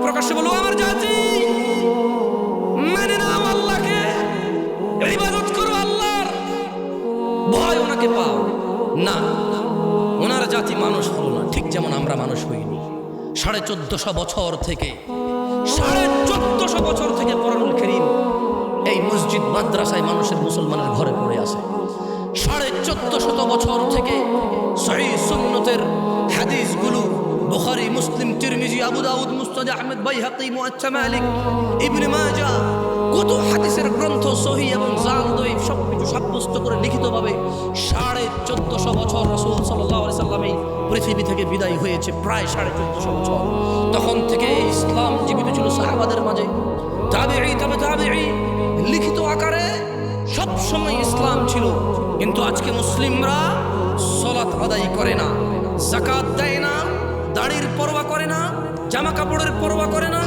প্রকাশ্যে বলবো, আমার জাতি মেনে নাও আল্লাহকে, ইবাদত করো আল্লাহর, ভয় ওনাকে পাও না। ওনার জাতি মানুষ হলো না, ঠিক যেমন আমরা মানুষ হইনি। 1450 বছর থেকে 1450 বছর থেকে কোরআনুল কারীম এই মসজিদ মাদ্রাসায় মানুষের মুসলমানের ঘরে পড়ে আছে। 1450 বছর থেকে সহিহ সুন্নতের হাদিসগুলো বুখারী, মুসলিম, তিরমিজি, আবু দাউদ, মুসনাদ আহমদ, বাইহাকী, মুআত্তা মালিক, ইবনে মাজাহ, কত হাদিসের গ্রন্থ সহিহ এবং জাল দঈফ সবকিছু সাব্যস্ত করে লিখিতভাবে 1450 বছর রাসূল সাল্লাল্লাহু আলাইহি সাল্লাম এই পৃথিবী থেকে বিদায় হয়েছে, প্রায় 1450 বছর। তখন থেকে ইসলাম জীবিত ছিল সাহাবাদের মাঝে, তাবেঈ, তবে তাবেঈ, লিখিত আকারে সব সময় ইসলাম ছিল। কিন্তু আজকে মুসলিমরা সালাত আদায় করে না, যাকাত দেয় না, দাড়ির পরোয়া করে না, জামা কাপড়ের পরোয়া করে না,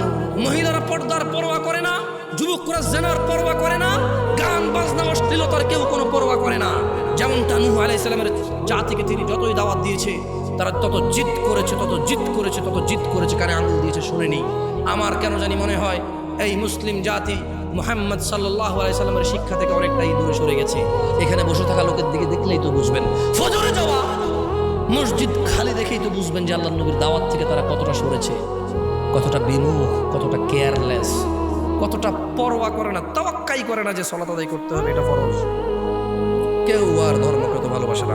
মহিলারা পর্দার পরোয়া করে না, যুবকরা জিনার পরোয়া করে না, গান বাজনা অশ্লীলতার কেউ কোনো পরোয়া করে না। যেমনটা নূহ আলাইহিস সালামের জাতিকে তিনি যতই দাওয়াত দিয়েছে, তারা তত জিদ করেছে, তত জিদ করেছে, তত জিদ করেছে, কানে আঙুল দিয়েছে, শুনেনি। আমার কেন জানি মনে হয় এই মুসলিম জাতি মুহাম্মদ সাল্লাল্লাহু আলাইহি সাল্লামের শিক্ষা থেকে অনেকটাই দূরে সরে গেছে। এখানে বসে থাকা লোকের দিকে দেখলেই তো বুঝবেন, ফজরে যাওয়া মসজিদ খালি দেখেই তো বুঝবেন যে আল্লাহর নবীর দাওয়াত থেকে তারা কতটা সরেছে, কতটা বিমুখ, কতটা কেয়ারলেস, কতটা পরোয়া করে না, তাওয়াক্কাই করে না যে সালাত আদায় করতে হবে, এটা ফরজ। কেউ আর ধর্মকে তো ভালোবাসে না।